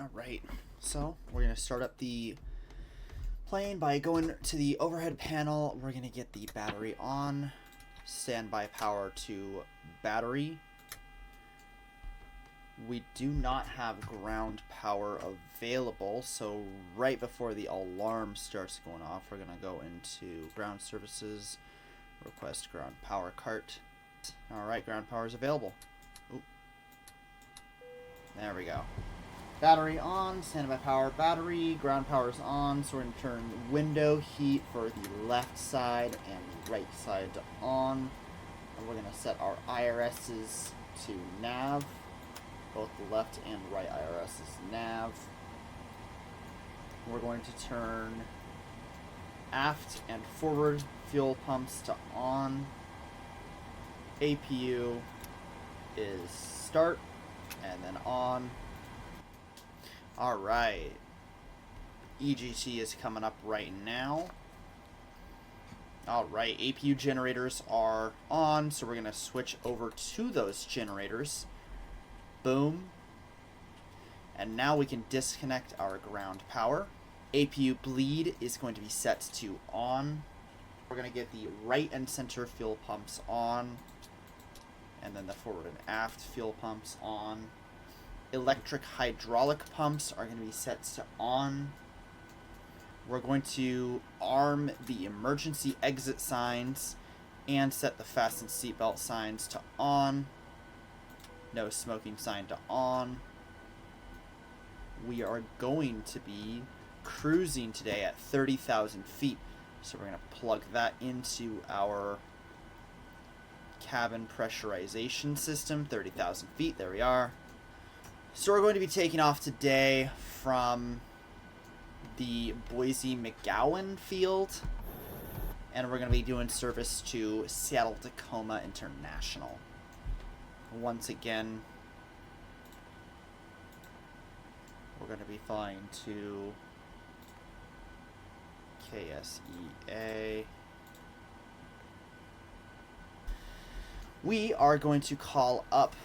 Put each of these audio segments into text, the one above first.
Alright, so we're going to start up the plane by going to the overhead panel. We're going to get the battery on. Standby power to battery. We do not have ground power available, so right before the alarm starts going off, we're going to go into ground services, request ground power cart. Alright, ground power is available. Oop. There we go. Battery on, standby power battery, ground power is on, so we're going to turn window heat for the left side and the right side to on. And we're going to set our IRSs to nav, both the left and right IRSs nav. We're going to turn aft and forward fuel pumps to on. APU is start and then on. Alright, EGT is coming up right now. Alright, APU generators are on, so we're going to switch over to those generators. Boom. And now we can disconnect our ground power. APU bleed is going to be set to on. We're going to get the right and center fuel pumps on, and then the forward and aft fuel pumps on. Electric hydraulic pumps are going to be set to on. We're going to arm the emergency exit signs and set the fasten seatbelt signs to on. No smoking sign to on. We are going to be cruising today at 30,000 feet. So we're going to plug that into our cabin pressurization system. 30,000 feet, there we are. So we're going to be taking off today from the Boise McGowan field, and we're going to be doing service to Seattle-Tacoma International. Once again, we're going to be flying to KSEA. We are going to call up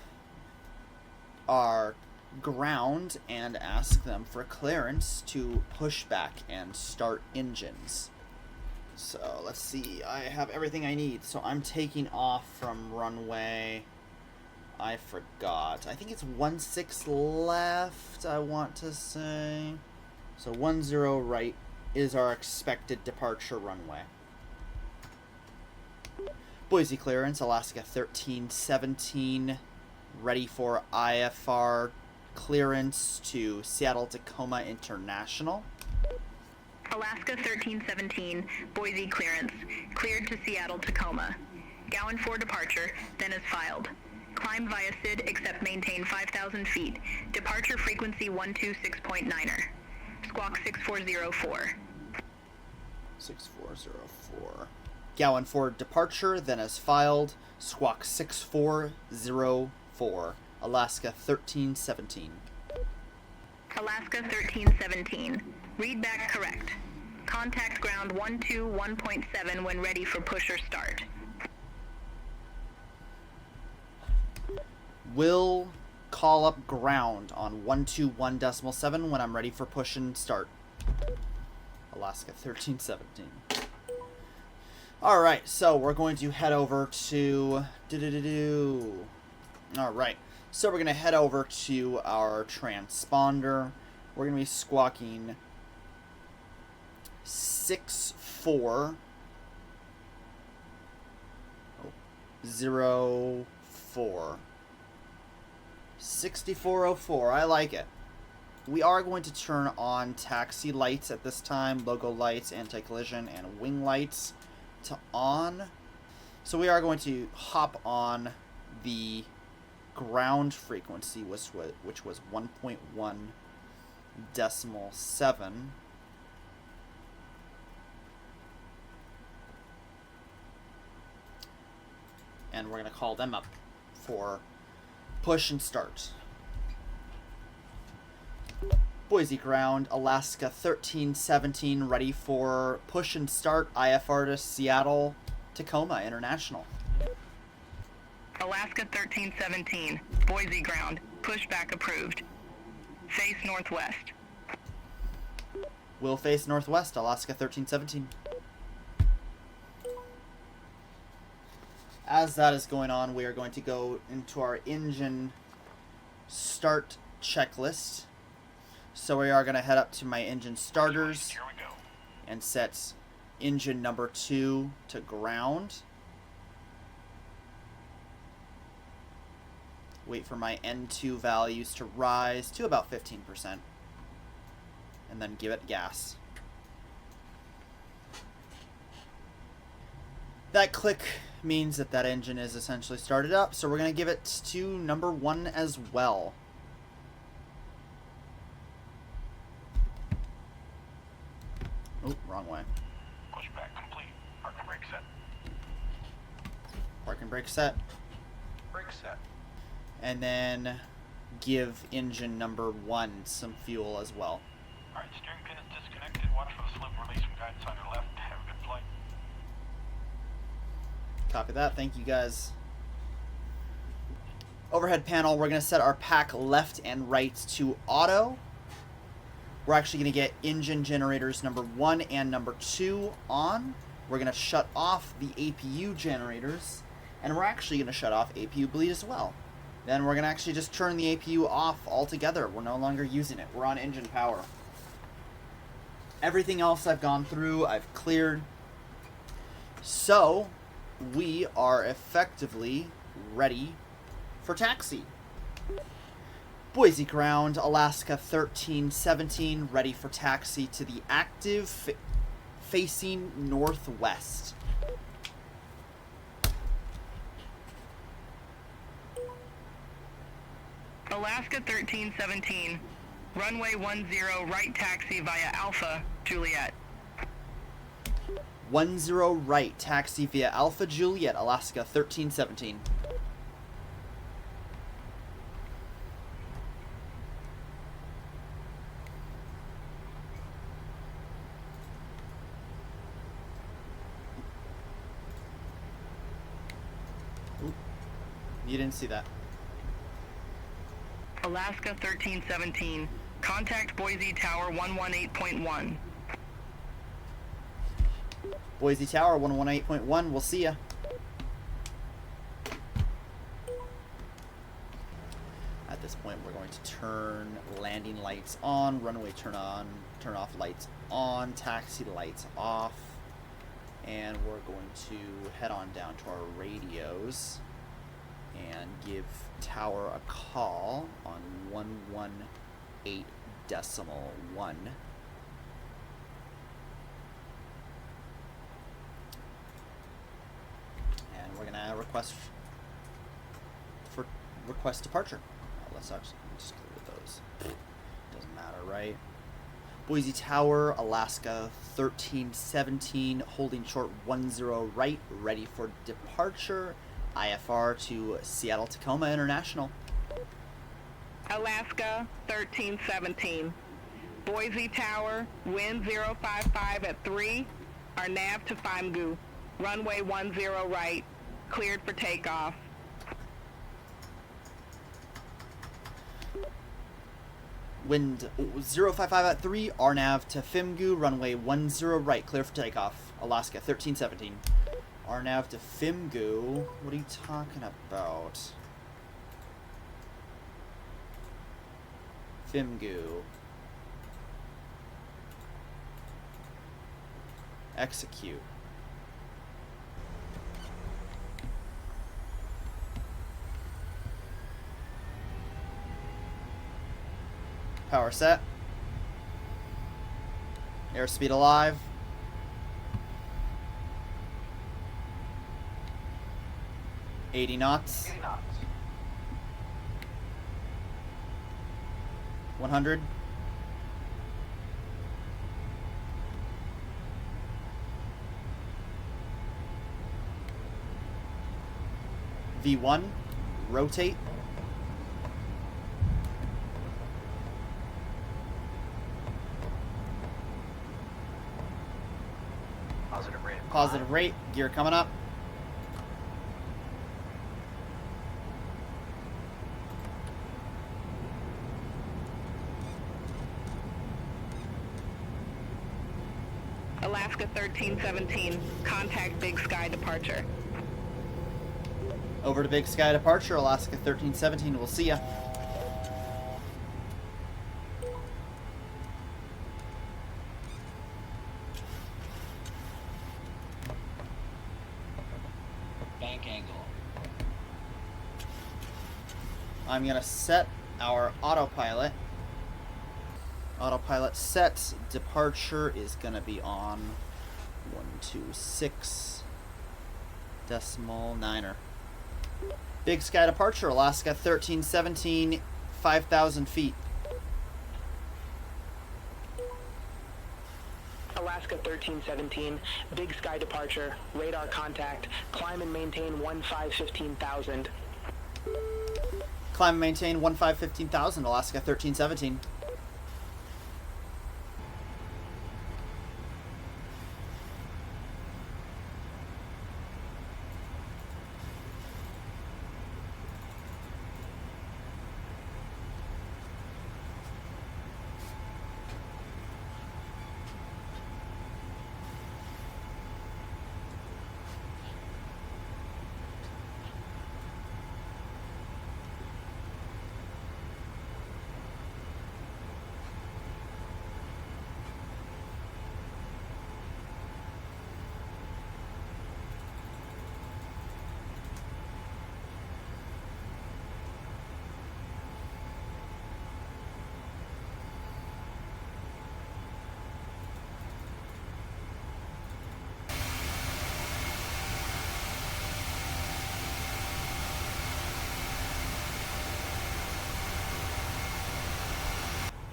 our ground and ask them for clearance to push back and start engines. So let's see, I have everything I need. So I'm taking off from runway, I forgot, I think it's 16 left, I want to say. So 10 right is our expected departure runway. Boise clearance, Alaska 1317, ready for IFR clearance to Seattle-Tacoma International. Alaska 1317, Boise clearance, cleared to Seattle-Tacoma. Gowan for departure, then is filed. Climb via SID except maintain 5,000 feet. Departure frequency 126.9er. Squawk 6404. 6404. Gowan for departure, then as filed. Squawk 6404. Alaska 1317. Alaska 1317. Read back correct. Contact ground 121.7 when ready for push or start. Will call up ground on 121.7 when I'm ready for push and start. Alaska 1317. Alright, so we're going to head over to... Alright, so we're going to head over to our transponder. We're going to be squawking 6404. 6404, I like it. We are going to turn on taxi lights at this time, logo lights, anti-collision, and wing lights to on. So we are going to hop on the ground frequency, which was 1.1.7. And we're going to call them up for push and start. Boise ground, Alaska 1317, ready for push and start, IFR to Seattle-Tacoma International. Alaska 1317, Boise ground, pushback approved. Face northwest. We'll face northwest, Alaska 1317. As that is going on, we are going to go into our engine start checklist. So we are going to head up to my engine starters Here we go. and set engine number 2 to ground. Wait for my N2 values to rise to about 15%. And then give it gas. That click means that that engine is essentially started up, so we're going to give it to number 1 as well. Oh, wrong way. Pushback complete. Park and brake set. Park and brake set. Brake set. And then give engine number 1 some fuel as well. Alright, steering pin is disconnected. Watch for the slip release from guidance on your left. Have a good flight. Copy that. Thank you, guys. Overhead panel, we're going to set our pack left and right to auto. We're actually going to get engine generators number 1 and number 2 on. We're going to shut off the APU generators. And we're actually going to shut off APU bleed as well. Then we're going to actually just turn the APU off altogether. We're no longer using it. We're on engine power. Everything else I've gone through, I've cleared. So, we are effectively ready for taxi. Boise ground, Alaska 1317, ready for taxi to the active facing northwest. Alaska 1317, runway 10 right taxi via Alpha, Juliet. 10 right, taxi via Alpha Juliet, Alaska 1317. Oop. You didn't see that. Alaska 1317, contact Boise Tower 118.1. Boise Tower 118.1, we'll see ya. At this point, we're going to turn landing lights on, runway turn on, turn off lights on, taxi lights off, and we're going to head on down to our radios and give tower a call on 118.1. And we're gonna request departure. Let's actually just clear those. Doesn't matter, right? Boise Tower, Alaska 1317, holding short 10 right, ready for departure. IFR to Seattle-Tacoma International. Alaska 1317, Boise Tower, wind 055 at 3, our nav to Famgu, runway 10 right, cleared for takeoff. Wind 055 at 3, RNAV to Famgu, runway 10 right, clear for takeoff. Alaska 1317. RNAV to Famgu, what are you talking about? Famgu. Execute. Power set. Airspeed alive. $80 knots. 100. V1. Rotate. Positive rate. Positive rate. Gear coming up. Alaska 1317, contact Big Sky departure. Over to Big Sky departure, Alaska 1317. We'll see ya. Bank angle. I'm going to set our autopilot. Autopilot set. Departure is going to be on 126.9er. Big Sky departure, Alaska 1317, 5,000 feet. Alaska 1317, Big Sky departure, radar contact, climb and maintain 15,000. Climb and maintain 15,000, Alaska 1317.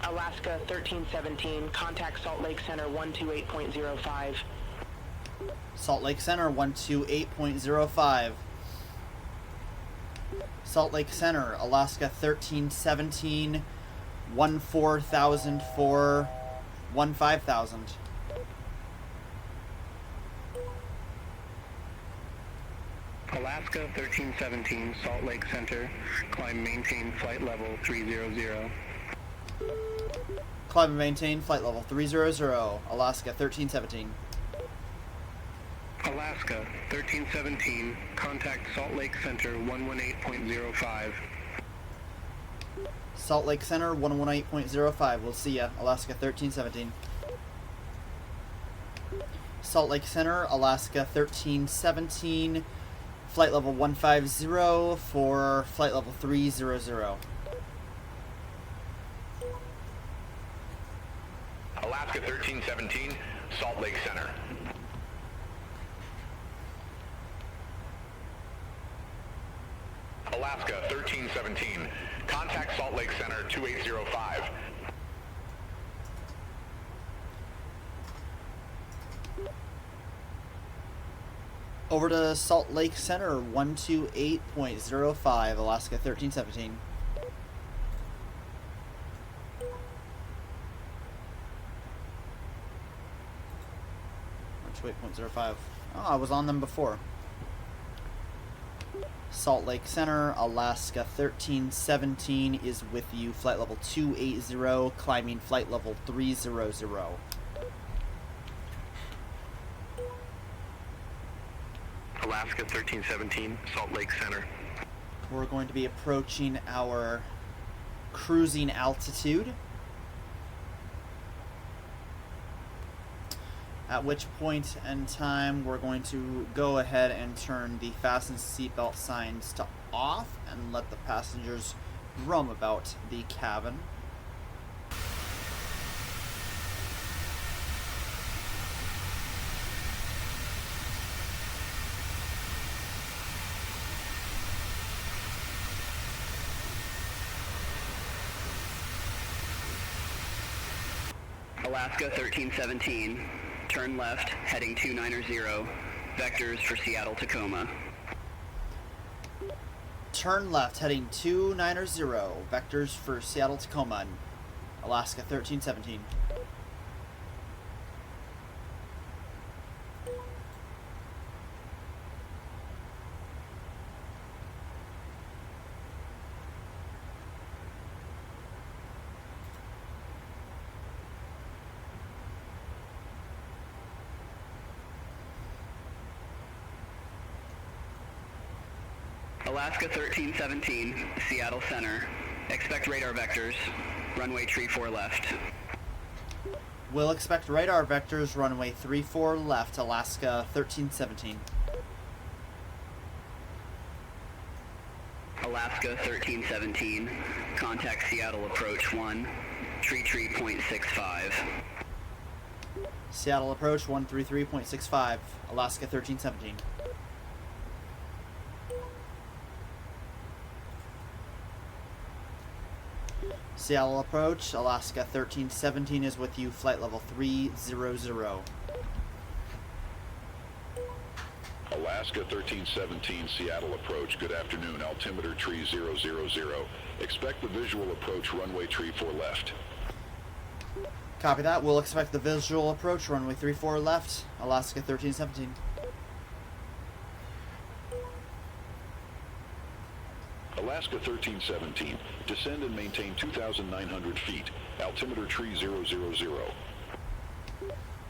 Alaska 1317, contact Salt Lake Center 128.05. Salt Lake Center 128.05. Salt Lake Center, Alaska 1317, 14,004, 15,000. Alaska 1317, Salt Lake Center, climb maintain flight level 300. Climb and maintain flight level 300, Alaska 1317. Alaska 1317, contact Salt Lake Center 118.05. Salt Lake Center 118.05. We'll see ya, Alaska 1317. Salt Lake Center, Alaska 1317, flight level 150 for flight level 300. Alaska 1317, Salt Lake Center. Alaska 1317, contact Salt Lake Center 2805. Over to Salt Lake Center 128.05, Alaska 1317. 8.05. Oh, I was on them before. Salt Lake Center, Alaska 1317 is with you. Flight level 280, climbing flight level 300. Alaska 1317, Salt Lake Center. We're going to be approaching our cruising altitude. At which point in time we're going to go ahead and turn the fasten seatbelt signs to off and let the passengers roam about the cabin. Alaska 1317, turn left, heading 290, vectors for Seattle-Tacoma. Turn left, heading 290, vectors for Seattle-Tacoma, Alaska 1317. Alaska 1317, Seattle Center. Expect radar vectors. Runway 34 left. We'll expect radar vectors, runway 34 left, Alaska 1317. Alaska 1317, contact Seattle approach 1, .65. Seattle approach 133.65, Alaska 1317. Seattle approach, Alaska 1317 is with you, flight level 300. Alaska 1317, Seattle approach, good afternoon, altimeter tree 000. Expect the visual approach, runway tree 4 left. Copy that, we'll expect the visual approach, runway 34 left, Alaska 1317. Alaska 1317, descend and maintain 2,900 feet, altimeter tree 000.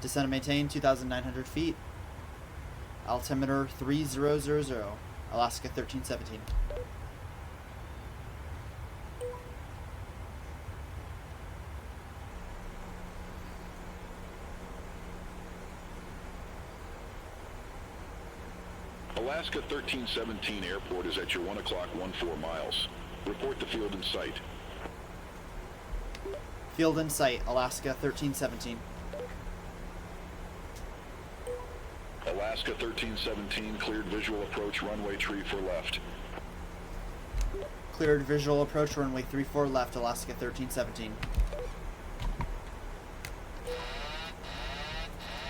Descend and maintain 2,900 feet, altimeter 3000, Alaska 1317. Alaska 1317 airport is at your 1 o'clock 14 miles. Report the field in sight. Field in sight, Alaska 1317. Alaska 1317, cleared visual approach, runway tree 4 left. Cleared visual approach, runway 34 left, Alaska 1317.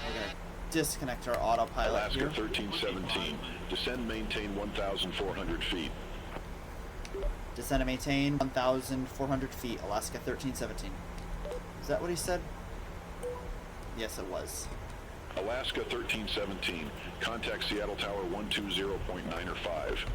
We're going to disconnect our autopilot Alaska here. 1317, descend maintain 1,400 feet. Descend and maintain 1,400 feet, Alaska 1317. Is that what he said? Yes, it was. Alaska 1317, contact Seattle Tower 120.9 or 5.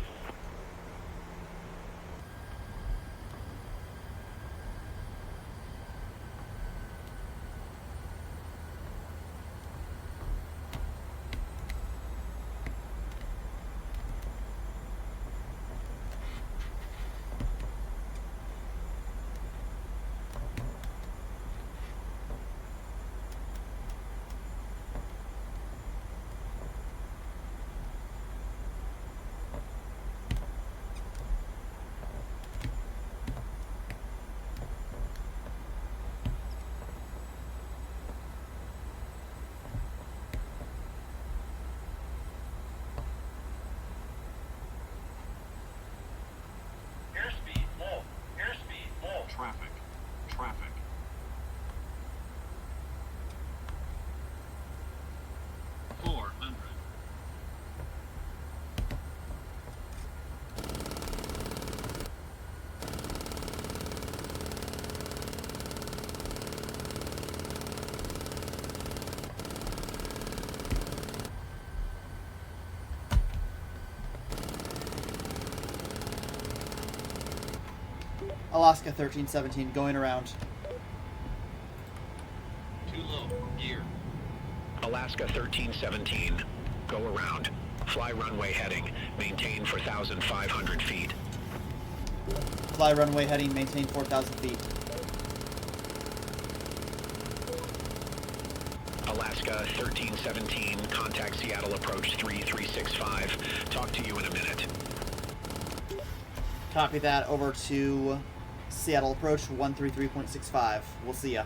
Airspeed low. Airspeed low. Traffic. Traffic. Alaska 1317, going around. Too low. Gear. Alaska 1317, go around. Fly runway heading, maintain 4,500 feet. Fly runway heading, maintain 4,000 feet. Alaska 1317, contact Seattle approach 3365. Talk to you in a minute. Copy that, over to Seattle approach 133.65. We'll see ya.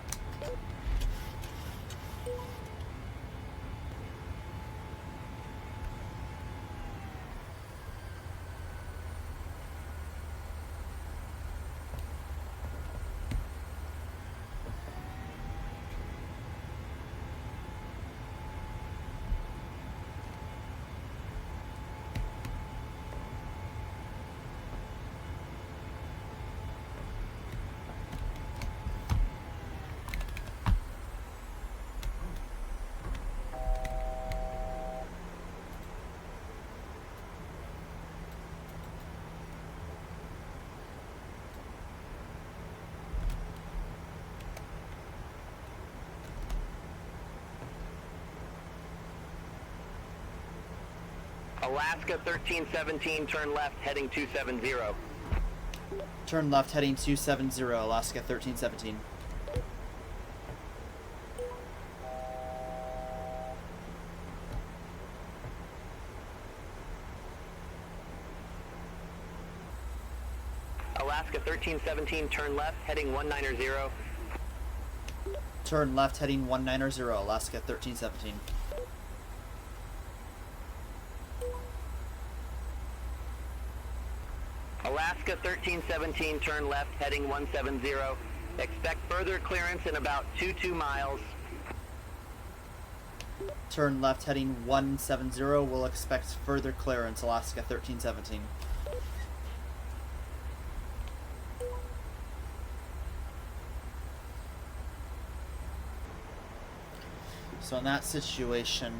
Alaska 1317, turn left, heading 270. Turn left heading 270, Alaska 1317. Alaska 1317, turn left, heading 190. Turn left heading 190, Alaska 1317. Alaska 1317, turn left, heading 170. Expect further clearance in about 22 miles. Turn left heading 170, we'll expect further clearance, Alaska 1317. So in that situation,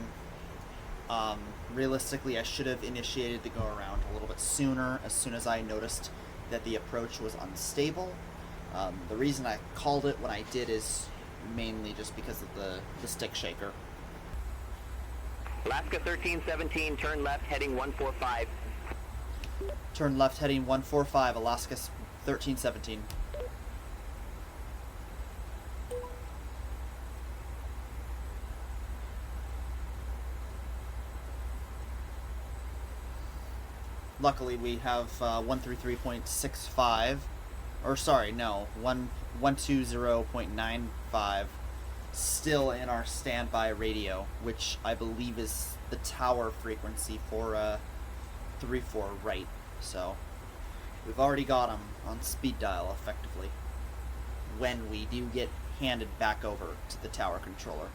realistically, I should have initiated the go-around a little bit sooner, as soon as I noticed that the approach was unstable. The reason I called it when I did is mainly just because of the stick shaker. Alaska 1317, turn left, heading 145. Turn left heading 145, Alaska 1317. Luckily, we have 133.65, or sorry, no, 120.95 still in our standby radio, which I believe is the tower frequency for 34 right. So we've already got them on speed dial effectively when we do get handed back over to the tower controller.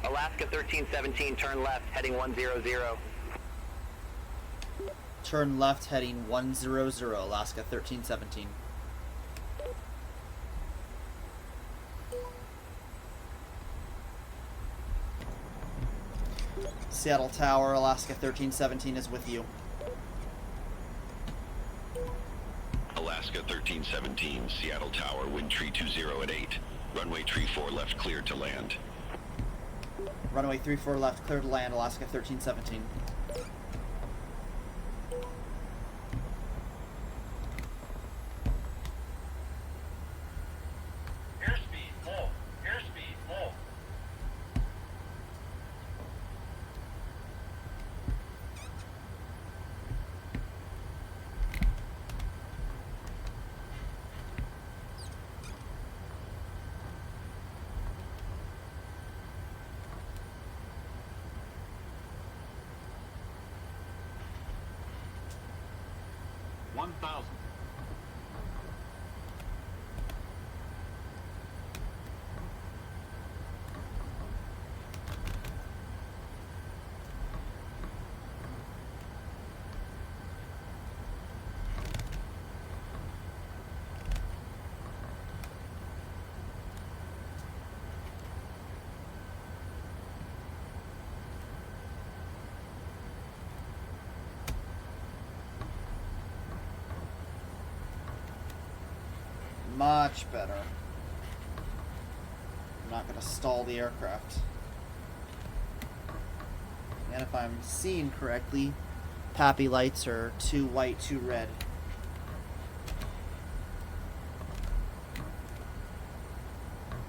Alaska 1317, turn left, heading 100. Turn left heading 100, Alaska 1317. Seattle Tower, Alaska 1317 is with you. Alaska 1317, Seattle Tower, wind tree 20 at 8. Runway tree 4 left cleared to land. Runway 34 left, clear to land, Alaska 1317. Airspeed full. Airspeed full. $1,000. Much better. I'm not going to stall the aircraft. And if I'm seeing correctly, PAPI lights are 2 white, 2 red.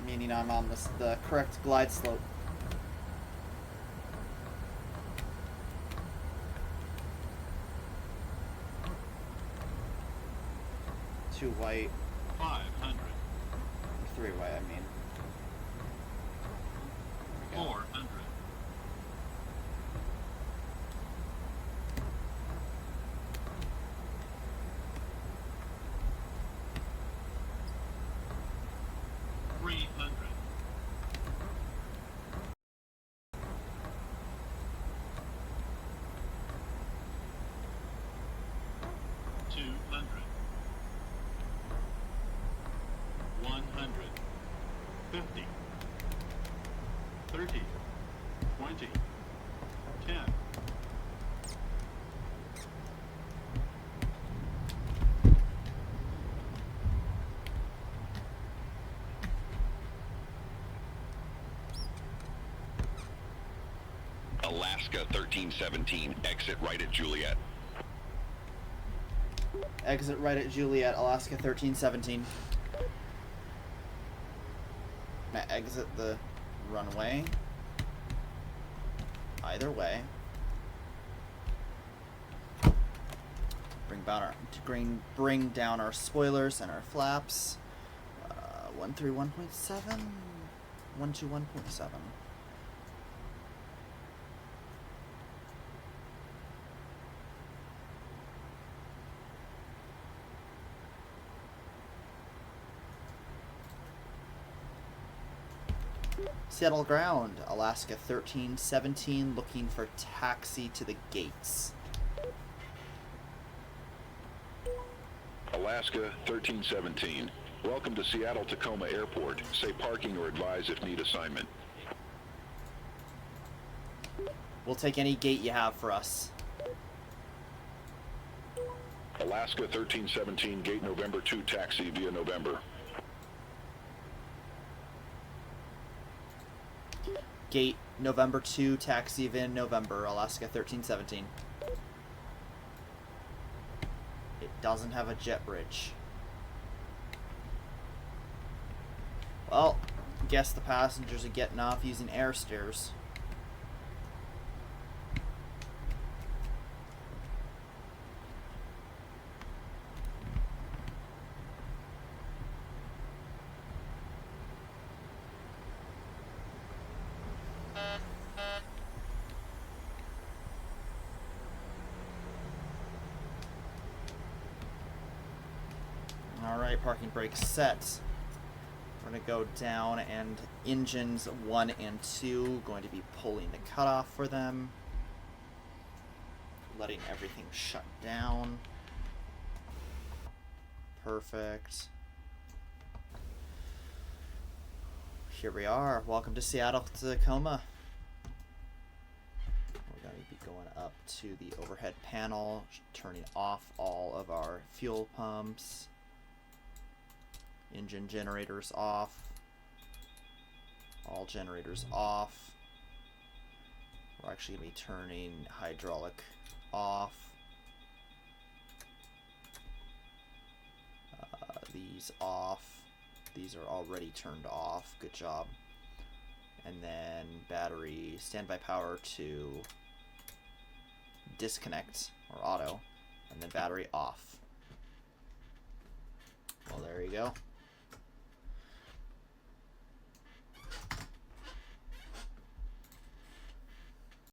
Meaning I'm on the correct glide slope. Two white. 500. 3 white, I mean. 400. 300. 200. 100. 50. 30. 20. 10. Alaska 1317, exit right at Juliet. Exit right at Juliet, Alaska 1317. Now exit the runway. Either way. Bring down our spoilers and our flaps. 131.7. 121.7. Seattle ground, Alaska 1317, looking for taxi to the gates. Alaska 1317. Welcome to Seattle-Tacoma Airport. Say parking or advise if need assignment. We'll take any gate you have for us. Alaska 1317, gate November 2, taxi via November. Gate November 2, taxi via November, Alaska 1317. It doesn't have a jet bridge. Well, guess the passengers are getting off using air stairs. Alright, parking brake set. We're going to go down, and engines 1 and 2 going to be pulling the cutoff for them. Letting everything shut down. Perfect. Here we are. Welcome to Seattle-Tacoma. We're going to be going up to the overhead panel, turning off all of our fuel pumps. Engine generators off. All generators off. We're actually going to be turning hydraulic off. These off. These are already turned off. Good job. And then battery standby power to disconnect, or auto. And then battery off. Well, there you go.